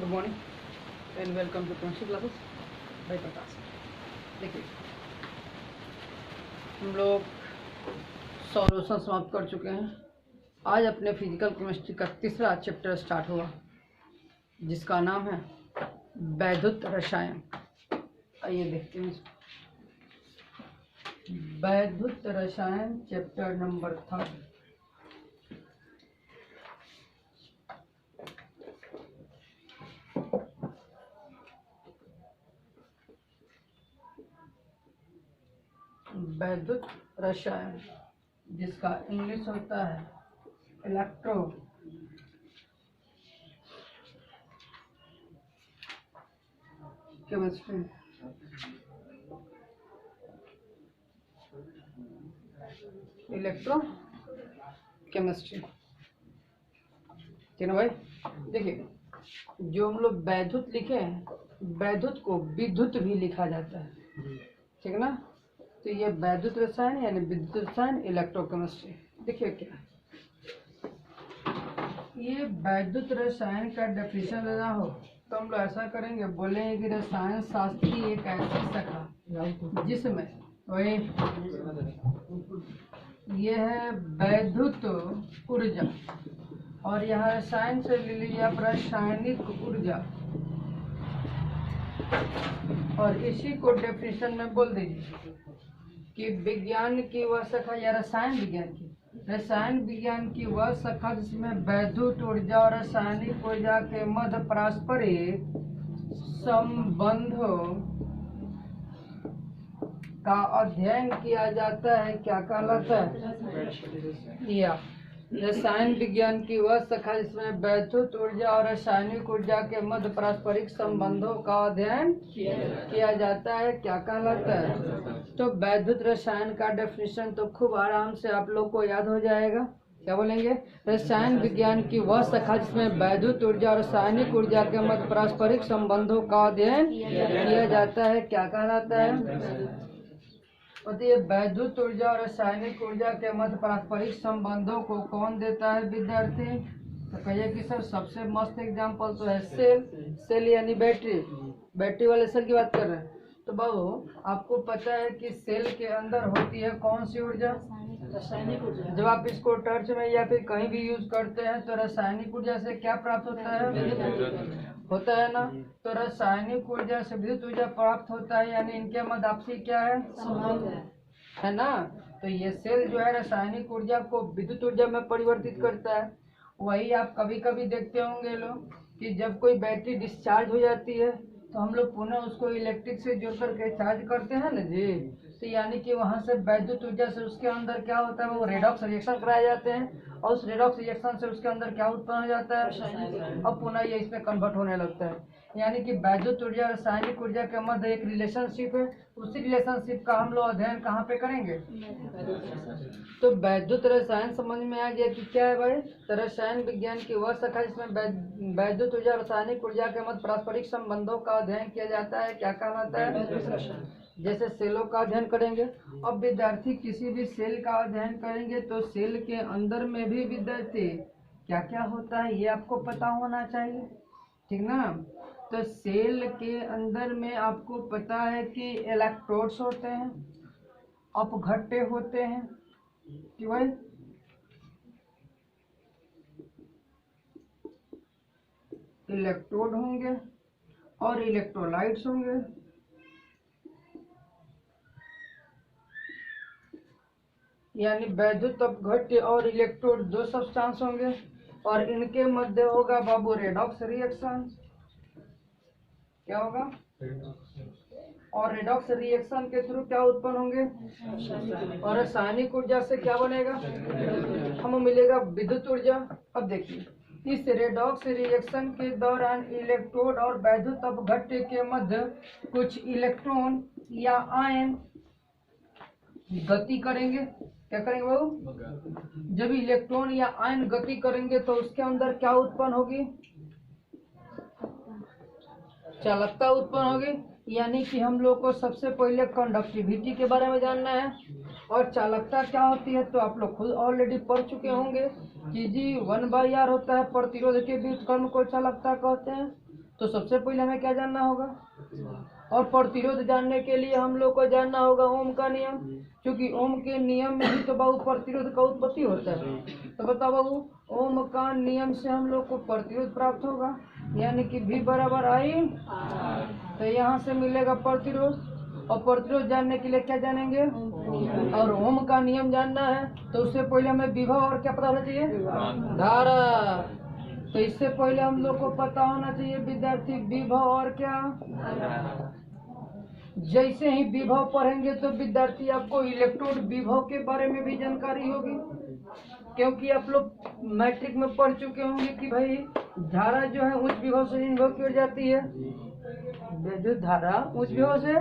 Good morning and welcome to chemistry classes by Prakash. देखिए हम लोग सॉल्यूशन समाप्त कर चुके हैं। आज अपने फिजिकल केमिस्ट्री का तीसरा चैप्टर स्टार्ट हुआ जिसका नाम है वैद्युत रसायन। आइए देखते हैं इसको। वैद्युत रसायन चैप्टर नंबर 3। वैद्युत रसायन जिसका इंग्लिश होता है इलेक्ट्रो केमिस्ट्री। इलेक्ट्रो केमिस्ट्री, ठीक है भाई। देखिए जो हम लोग वैद्युत लिखे हैं, वैद्युत को विद्युत भी लिखा जाता है, ठीक है ना। तो ये वैद्युत रसायन यानी विद्युत रसायन इलेक्ट्रोकेमिस्ट्री। देखिए क्या ये वैद्युत रसायन का डेफिनेशन देना हो तो हम लोग ऐसा करेंगे, बोलेंगे कि रसायन शास्त्र की एक ऐसी शाखा जिसमें वही ये है वैद्युत ऊर्जा और यह रसायन से ले लीजिए आप रासायनिक ऊर्जा, और इसी को डेफिनेशन में बोल दीजिए कि विज्ञान की वह शाखा या रसायन विज्ञान की वह शाखा जिसमें वैद्युत ऊर्जा और रासायनिक ऊर्जा के मध्य पारस्परिक संबंधों का अध्ययन किया जाता है। क्या कहलाता है? या रसायन विज्ञान की वह शाखा जिसमें वैद्युत ऊर्जा और रासायनिक ऊर्जा के मध्य पारस्परिक संबंधों का अध्ययन किया जाता है। क्या कहलाता है? तो वैद्युत रसायन का डेफिनेशन तो खूब आराम से आप लोग को याद हो जाएगा। क्या बोलेंगे? रसायन विज्ञान की वह शाखा जिसमें वैद्युत ऊर्जा और रासायनिक ऊर्जा के मध्य पारस्परिक संबंधों का अध्ययन किया जाता है। क्या कहलाता है? और ये वैद्युत ऊर्जा और रासायनिक ऊर्जा के मध्य पारस्परिक संबंधों को कौन देता है विद्यार्थी? तो कहिए कि सर सबसे मस्त एग्जांपल तो है सेल यानी बैटरी वाले सेल की बात कर रहे हैं। तो बाबू आपको पता है कि सेल के अंदर होती है कौन सी ऊर्जा? रासायनिक ऊर्जा। जब आप इसको टर्च में या फिर कहीं भी यूज करते हैं तो रासायनिक ऊर्जा से क्या प्राप्त होता है ना। तो रासायनिक ऊर्जा से विद्युत ऊर्जा प्राप्त होता है, यानी इनके मध्य आपसी क्या है ना। तो ये सेल जो है रासायनिक ऊर्जा को विद्युत ऊर्जा में परिवर्तित करता है। वही आप कभी कभी देखते होंगे लोग कि जब कोई बैटरी डिस्चार्ज हो जाती है तो हम लोग पुनः उसको इलेक्ट्रिक से जोड़ करके चार्ज करते हैं ना जी। तो यानी कि वहाँ से वैद्युत ऊर्जा से उसके अंदर क्या होता है, वो रेडॉक्स रिएक्शन कराए जाते हैं और उस रेडॉक्स रिएक्शन से उसके अंदर क्या उत्पन्न हो जाता है, अब पुनः ये इसमें कन्वर्ट होने लगता है। यानी कि वैद्युत ऊर्जा और रासायनिक ऊर्जा के मध्य एक रिलेशनशिप है। उसी रिलेशनशिप का हम लोग अध्ययन कहाँ पे करेंगे? तो वैद्युत रसायन समझ में आ गया कि क्या है भाई? तो रसायन विज्ञान की वह शाखा जिसमें वैद्युत ऊर्जा और रासायनिक ऊर्जा के मध्य पारस्परिक संबंधों का अध्ययन किया जाता है। क्या कहलाता है? जैसे सेलों का अध्ययन करेंगे। अब विद्यार्थी किसी भी सेल का अध्ययन करेंगे तो सेल के अंदर में भी विद्यार्थी क्या क्या होता है ये आपको पता होना चाहिए, ठीक ना। तो सेल के अंदर में आपको पता है कि इलेक्ट्रोड्स होते हैं, अपघट्य होते हैं, कि भाई इलेक्ट्रोड होंगे और इलेक्ट्रोलाइट्स होंगे। यानी वैद्युत अपघट्य और इलेक्ट्रोड दो सब्सटेंस होंगे और इनके मध्य होगा बाबू रेडॉक्स रिएक्शन। क्या होगा? और रेडॉक्स रिएक्शन के थ्रू क्या उत्पन्न होंगे? और रासायनिक ऊर्जा से क्या बनेगा? हमें मिलेगा विद्युत ऊर्जा। अब देखिए इस रेडॉक्स रिएक्शन के दौरान इलेक्ट्रोड और वैद्युत अपघट्य के मध्य कुछ इलेक्ट्रॉन या आयन गति करेंगे। क्या करेंगे बाबू? जब इलेक्ट्रॉन या आयन गति करेंगे तो उसके अंदर क्या उत्पन्न होगी? चालकता उत्पन्न होगी। यानी कि हम लोग को सबसे पहले कंडक्टिविटी के बारे में जानना है और चालकता क्या होती है तो आप लोग खुद ऑलरेडी पढ़ चुके होंगे कि जी 1/r होता है प्रतिरोध के व्युत्क्रम को चालकता कहते हैं। तो सबसे पहले हमें क्या जानना होगा? और प्रतिरोध जानने के लिए हम लोग को जानना होगा ओम का नियम, क्योंकि ओम के नियम में ही तो बाबू प्रतिरोध का उत्पत्ति होता है। तो बताओ बाबू, ओम का नियम से हम लोग को प्रतिरोध प्राप्त होगा, यानी कि V बराबर I। तो यहाँ से मिलेगा प्रतिरोध, और प्रतिरोध जानने के लिए क्या जानेंगे? और ओम का नियम जानना है तो उससे पहले हमें विभव और क्या पता होना चाहिए? धारा। तो इससे पहले हम लोग को पता होना चाहिए विद्यार्थी विभव और क्या। जैसे ही विभव पढ़ेंगे तो विद्यार्थी आपको इलेक्ट्रोड विभव के बारे में भी जानकारी होगी, क्योंकि आप लोग मैट्रिक में पढ़ चुके होंगे कि भाई धारा जो है उच्च विभव से निम्न विभव की ओर जाती है, विद्युत धारा उच्च विभव से,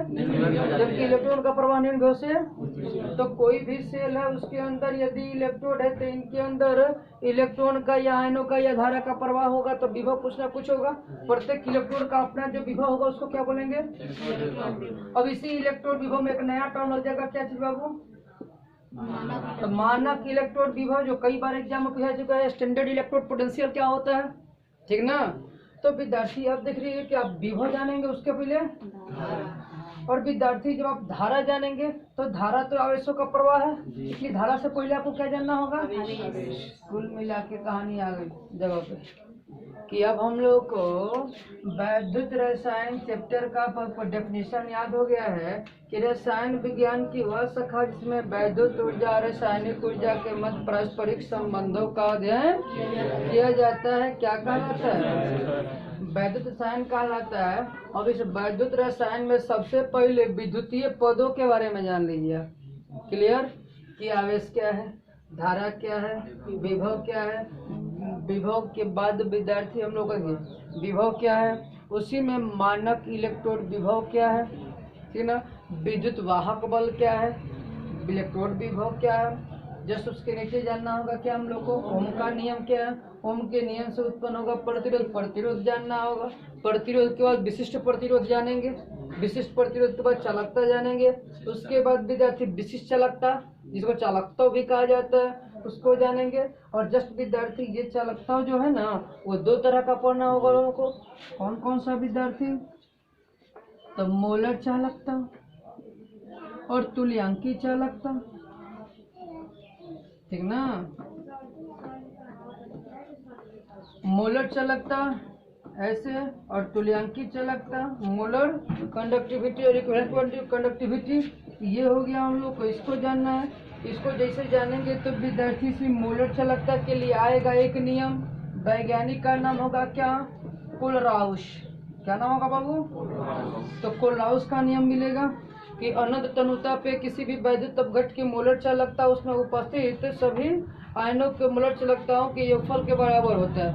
जबकि इलेक्ट्रॉन का प्रवाह निम्न विभव से। तो कोई भी सेल है उसके अंदर यदि इलेक्ट्रोड है तो इनके अंदर इलेक्ट्रॉन का या आयनों का या धारा का प्रवाह होगा, तो विभव कुछ ना कुछ होगा। प्रत्येक इलेक्ट्रोड का अपना जो विभव होगा उसको क्या बोलेंगे? अब इसी इलेक्ट्रोड विभव में एक नया टर्म लग जाएगा, क्या चीज बाबू? तो मानक इलेक्ट्रोड विभव, जो कई बार एग्जाम में पूछा चुका है। स्टैंडर्ड इलेक्ट्रोड पोटेंशियल क्या होता है, ठीक ना? तो विद्यार्थी आप देख रही है कि आप विभव जानेंगे उसके पहले, और विद्यार्थी जब आप धारा जानेंगे तो धारा तो आवेशों का प्रवाह है, इसलिए धारा से पहले आपको क्या जानना होगा? कुल मिला के कहानी आ गई जगह पे कि अब हम लोग को वैद्युत रसायन चैप्टर का डेफिनेशन याद हो गया है कि रसायन विज्ञान की वह शाखा जिसमें वैद्युत ऊर्जा और रासायनिक ऊर्जा के मध्य पारस्परिक संबंधों का अध्ययन किया जाता है। क्या कहलाता है? वैद्युत रसायन कहलाता है। अब इस वैद्युत रसायन में सबसे पहले विद्युतीय पदों के बारे में जान लीजिए। क्लियर? कि आवेश क्या है, धारा क्या है, विभव क्या है। विभव के बाद विद्यार्थी हम लोग विभव क्या है, उसी में मानक इलेक्ट्रोड विभव क्या है, ठीक ना? विद्युत वाहक बल क्या है, इलेक्ट्रोड विभव क्या है। जस्ट उसके नीचे जानना होगा क्या हम लोग को? ओम का नियम क्या है, ओम के नियम से उत्पन्न होगा प्रतिरोध, प्रतिरोध जानना होगा। प्रतिरोध के बाद विशिष्ट प्रतिरोध जानेंगे, विशिष्ट प्रतिरोध के बाद चालकता जानेंगे, उसके बाद विद्यार्थी विशिष्ट चालकता, जिसको चालकता भी कहा जाता है, उसको जानेंगे। और जस्ट विद्यार्थी ये चालकता जो है ना वो दो तरह का पढ़ना होगा लोगों को। कौन कौन सा विद्यार्थी? तो मोलर चालकता और तुल्यांकी चालकता, ठीक ना? मोलर चालकता ऐसे और तुल्यांकी चालकता, मोलर कंडक्टिविटी और इक्विवेलेंट कंडक्टिविटी, ये हो गया हम लोग को। इसको जानना है। इसको जैसे जानेंगे तो विद्यार्थी से मोलर चालकता के लिए आएगा एक नियम, वैज्ञानिक का नाम होगा क्या? कोलराउस। क्या नाम होगा बाबू? तो कोलराउस का नियम मिलेगा कि अनंत तनुता पे किसी भी वैद्युत अपघट की मोलर चालकता उसमें उपस्थित सभी आयनों के मोलर चालकताओं के योगफल के बराबर होता है,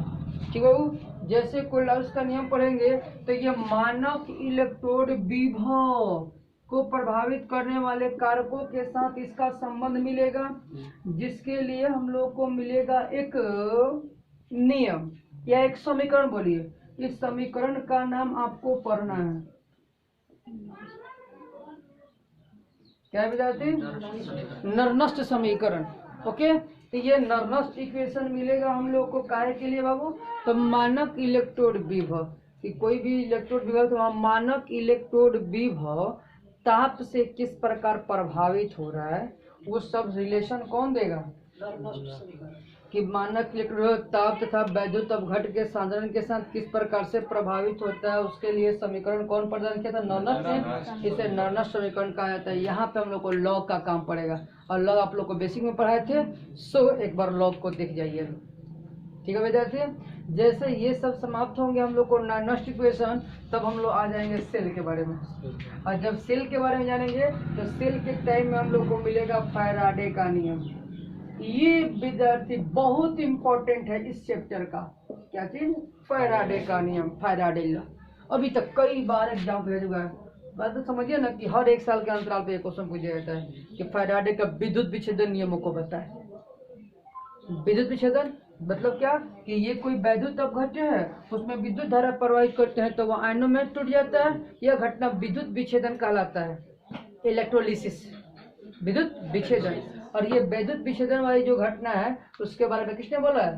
ठीक है। जैसे कोलराउस का नियम पढ़ेंगे तो ये मानक इलेक्ट्रोड विभव को प्रभावित करने वाले कारकों के साथ इसका संबंध मिलेगा, जिसके लिए हम लोग को मिलेगा एक नियम या एक समीकरण। बोलिए, इस समीकरण का नाम आपको पढ़ना है क्या विद्यार्थी? नर्नस्ट समीकरण। ओके, तो ये नर्नस्ट इक्वेशन मिलेगा हम लोग को काहे के लिए बाबू? तो मानक इलेक्ट्रोड विभव, कि कोई भी इलेक्ट्रोड विभव तो मानक इलेक्ट्रोड विभव ताप से किस प्रकार प्रभावित हो रहा है, वो सब रिलेशन कौन देगा? कि मानक इलेक्ट्रोड ताप तथा वैद्युत अपघट के साधारण के साथ किस प्रकार से प्रभावित होता है, उसके लिए समीकरण कौन प्रदान किया था? नर्नस्ट ने। इसे नर्नस्ट समीकरण कहा जाता है। यहाँ पे हम लोग को लॉग का काम पड़ेगा, और लॉग आप लोग को बेसिक में पढ़ाए थे, सो एक बार लॉग को देख जाइए, ठीक है विद्यार्थी। जैसे ये सब समाप्त होंगे हम लोग को नर्नस्ट इक्वेशन, तब हम लोग आ जाएंगे सेल के बारे में। और जब सेल के बारे में जानेंगे तो सेल के टाइम में हम लोग को मिलेगा फैराडे का नियम। ये विद्यार्थी बहुत इंपॉर्टेंट है इस चैप्टर का। क्या चीज? फैराडे का नियम, फैराडे लॉ। अभी तक कई बार एग्जाम भेज चुका है। बात तो समझिए ना कि हर एक साल के अंतराल पे एक क्वेश्चन पूछा जाता है कि फैराडे का विद्युत विच्छेदन नियमों को बताएं। विद्युत विच्छेदन मतलब क्या? कि ये कोई वैद्युत अपघट्य है, उसमें विद्युत धारा प्रवाहित करते हैं तो वह आयनों में टूट जाता है। यह घटना विद्युत विच्छेदन कहलाता है, इलेक्ट्रोलिसिस, विद्युत विच्छेदन। और ये वैद्युत विच्छेदन वाली जो घटना है उसके बारे में किसने बोला है?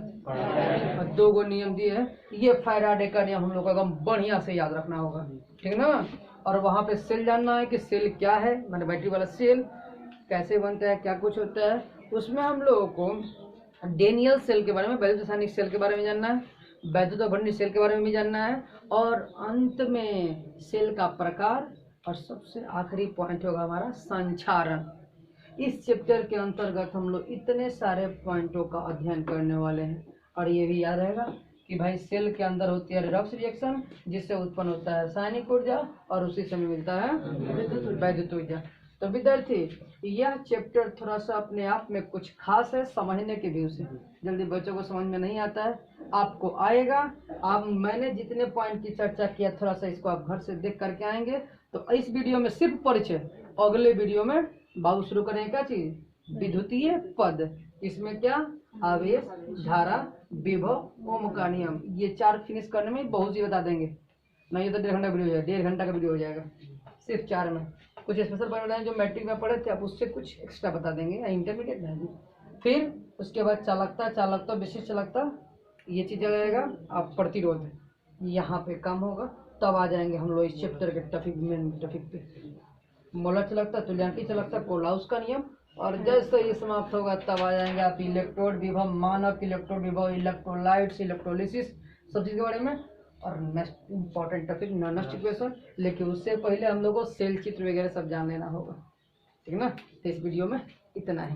और 2 नियम दिए हैं। ये फैराडे का नियम हम लोग को एकदम बढ़िया से याद रखना होगा, ठीक ना। और वहाँ पे सेल जानना है कि सेल क्या है, मैंने बैटरी वाला सेल कैसे बनता है, क्या कुछ होता है। उसमें हम लोगों को डेनियल सेल के बारे में, वैद्युत रासायनिक सेल के बारे में जानना है, वैद्युत अभ्यंतर सेल के बारे में भी जानना है, और अंत में सेल का प्रकार, और सबसे आखिरी पॉइंट होगा हमारा संचारण। इस चैप्टर के अंतर्गत हम लोग इतने सारे पॉइंटों का अध्ययन करने वाले हैं। और ये भी याद रहेगा कि भाई सेल के अंदर होती है रिडॉक्स रिएक्शन, जिससे उत्पन्न होता है रासायनिक ऊर्जा, और उसी समय मिलता है वैद्युत ऊर्जा। तो विद्यार्थी, यह चैप्टर थोड़ा सा अपने आप में कुछ खास है समझने के व्यू से। जल्दी बच्चों को समझ में नहीं आता है, आपको आएगा। आप मैंने जितने पॉइंट की चर्चा किया, थोड़ा सा इसको आप घर से देख करके आएंगे। तो इस वीडियो में सिर्फ परिचय, अगले वीडियो में बाबू शुरू करें क्या चीज, विद्युतीय पद। इसमें क्या, आवेश, धारा, विभव, ओम का नियम, ये 4 फिनिश करने में बहुत सी बता देंगे। नहीं तो 1.5 घंटा वीडियो हो जाएगा, 1.5 घंटा का वीडियो हो जाएगा सिर्फ 4 में। कुछ स्पेशल पॉइंट बताएं जो मैट्रिक में पढ़े थे, आप उससे कुछ एक्स्ट्रा बता देंगे, या इंटरमीडिएट में। फिर उसके बाद चालकता, विशिष्ट चालकता, ये चीज आ जाएगा। आप प्रतिरोध यहाँ पे काम होगा, तब आ जाएंगे हम लोग इस चैप्टर के टॉपिक, मेन टॉपिक पे। मोलर चालकता, तुल्यांकी चालकता, कोलाउस का नियम, और जैसे ये समाप्त होगा तब आ जाएंगे आप इलेक्ट्रोड विभव, मानक इलेक्ट्रोड विभव, इलेक्ट्रोलाइट्स, इलेक्ट्रोलिसिस, सब चीज के बारे में। और नेक्स्ट इंपॉर्टेंट टॉपिक नॉनस्ट इक्वेशन, लेकिन उससे पहले हम लोग को सेल चित्र वगैरह सब जान लेना होगा, ठीक ना। तो इस वीडियो में इतना है।